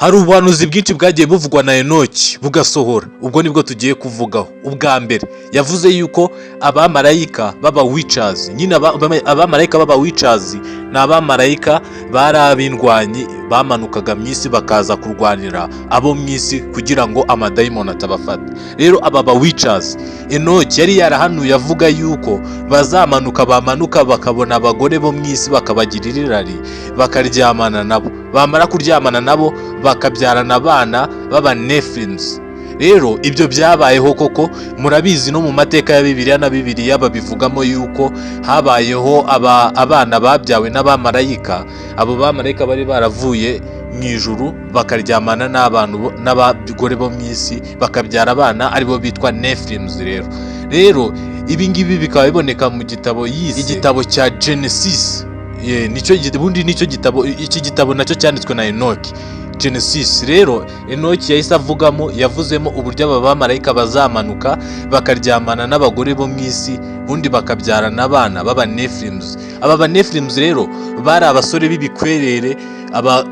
hari ubuhanuzi bwinshi bwagiye buvugwa na Enock bugasohora. Ubwo nibwo tugiye kuvugaho. Ubwa mbere yavuze yuko abamarayika baba witches, nyine abamarayika baba witches ni abamarayika bari abindwanyi bamanukaga mu isi bakaza kurwanira abo mu isi kugira ngo amadayimoni atabafata. Rero aba witches Enock yari yarahanuye avuga yuko bazamanuka bakabona abagore bo mu isi bakabagirira irari bakaryamana nabo, bamara kuryamana nabo bakabyarana abana baba Nephilims. Rero ibyo byabayeho koko, murabizi no mu mateka ya Bibiliya na Bibiliya babivugamo yuko habayeho abana babyawe n'abamarayika. Abo bamarayika bari baravuye mu ijuru bakaryamana n'abagore bo mu isi bakabyara abana aribo bitwa Nephilims. Rero ibi ngibi bikaba biboneka mu gitabo Yisi, igitabo cya Genesis. Nicyo gitabo, iki gitabo nacyo cyanditswe na Enock, Genesis. Rero Enock yahise yavuzemo uburyo aba bamarayika bazamanuka bakaryamana n'abagore bo mu isi ubundi bakabyarana abana baba Nephilims. Aba Nephilims rero bari abasore b'ibikwerere,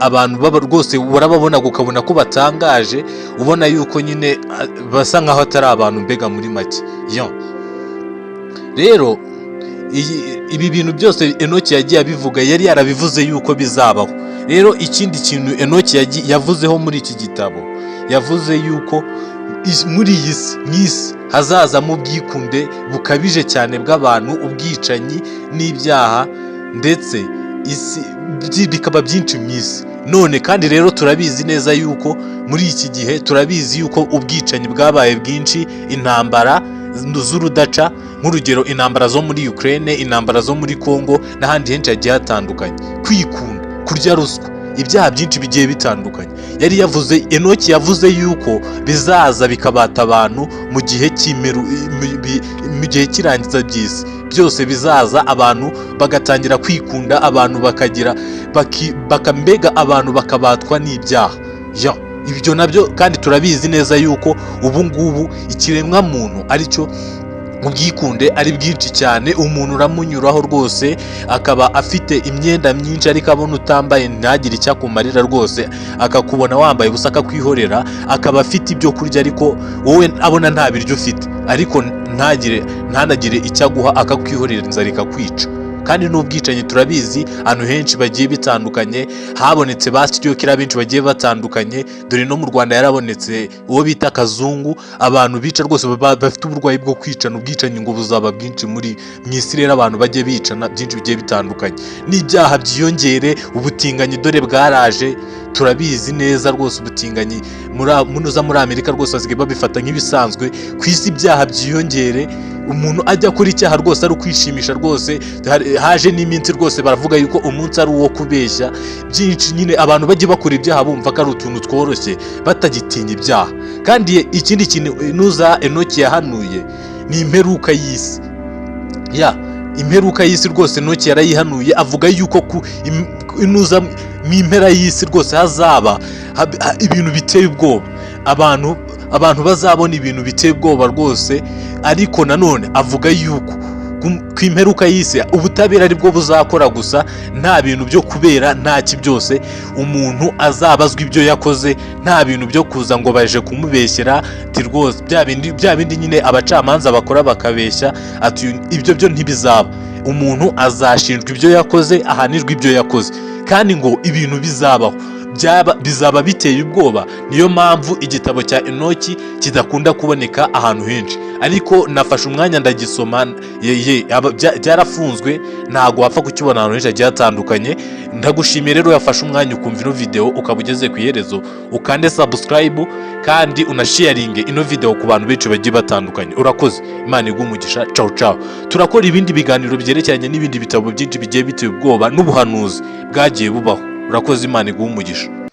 abantu baba rwose urababona ukabona ko batangaje, ubona yuko nyine basa nkaho atari abantu mbega muri make. Rero ibi bintu byose Enock yagiye abivuga, yari yarabivuze yuko bizabaho. Rero ikindi kintu Enock yavuzeho muri iki gitabo, yavuze yuko muri iyi si hazazamo ubwikunde bukabije cyane bw'abantu, ubwicanyi n'ibyaha, ndetse isi bikaba byinshi mu isi none. Kandi rero turabizi neza yuko muri iki gihe turabizi yuko ubwicanyi bwabaye bwinshi, intambara z'urudaca, nk'urugero intambara zo muri Ukraine, intambara zo muri Congo n'ahandi henshi hagiye hatandukanye, kwikunda, kurya ruswa, ibyaha byinshi bigiye bitandukanye. Enock yavuze yuko bizaza bikabata abantu mu gihe cy'irangiza by'isi, byose bizaza abantu bagatangira kwikunda, abantu mbega abantu bakabatwa n'ibyaha. Ibyo nabyo kandi turabizi neza yuko ubu ngubu ikiremwa muntu aricyo ubwikunde ari bwinshi cyane. Umuntu uramunyuraho rwose akaba afite imyenda myinshi ariko abona utambaye ntagire icyo akumarira rwose, akakubona wambaye ubusa akakwihorera, akaba afite ibyo kurya ariko wowe abona nta biryo ufite, ariko ntanagire icyo aguha, akakwihorera inzara ikakwica. Kandi n'ubwicanyi turabizi ahantu henshi bagiye bitandukanye, habonetse ba Sitiyokira benshi bagiye batandukanye, dore no mu Rwanda yarabonetse uwo bita Kazungu. Abantu bica rwose bafite uburwayi bwo kwicana, ubwicanyi ngo buzaba bwinshi mu isi. Rero abantu bagiye bicana byinshi bigiye bitandukanye, n'ibyaha byiyongere, ubutinganyi dore bwaraje, turabizi neza rwose ubutinganyi muri Amerika rwose basigaye babifata nk'ibisanzwe. Ku isi ibyaha byiyongere, umuntu ajya kuri icyaha rwose ari ukwishimisha rwose. Haje n'iminsi rwose baravuga yuko umunsi ari uwo kubeshya byinshi, nyine abantu bajye bakora ibyaha bumva ko ari utuntu tworoshye batagitinya ibyaha. Kandi ikindi kintu Enock yahanuye ni imperuka y'isi. Imperuka y'isi rwose Enock yarayihanuye, avuga yuko mu impera y'isi rwose hazaba ibintu biteye ubwoba, abantu bazabona ibintu biteye ubwoba rwose. Ariko nanone avuga yuko ku imperuka y'isi ubutabera aribwo buzakora gusa, nta bintu byo kubera ntaki byose. Umuntu azabazwa ibyo yakoze, nta bintu byo kuza ngo baje kumubeshyera rwose, bya bindi nyine abacamanza bakora bakabeshya ati ibyo byo ntibizaba. Umuntu azashinjwa ibyo yakoze, ahanirwa ibyo yakoze, kandi ngo ibintu bizabaho bizaba biteye ubwoba. Niyo mpamvu igitabo cya Enock kidakunda kuboneka ahantu henshi, ariko nafashe umwanya ndagisoma. Byarafunzwe, ntago wapfa kukibona ahantu henshi hagiye hatandukanye. Ndagushimiye rero yafashe umwanya ukumva ino video ukaba ugeze ku iherezo, ukande subscribe kandi unasharinge ino video ku bantu benshi bagiye batandukanye. Urakoze, Imana iguhe umugisha. Ciao. Turakora ibindi biganiro byerekeranye n'ibindi bitabo byinshi bigiye biteye ubwoba n'ubuhanuzi bwagiye bubaho. Urakoze, Imana iguhe umugisha.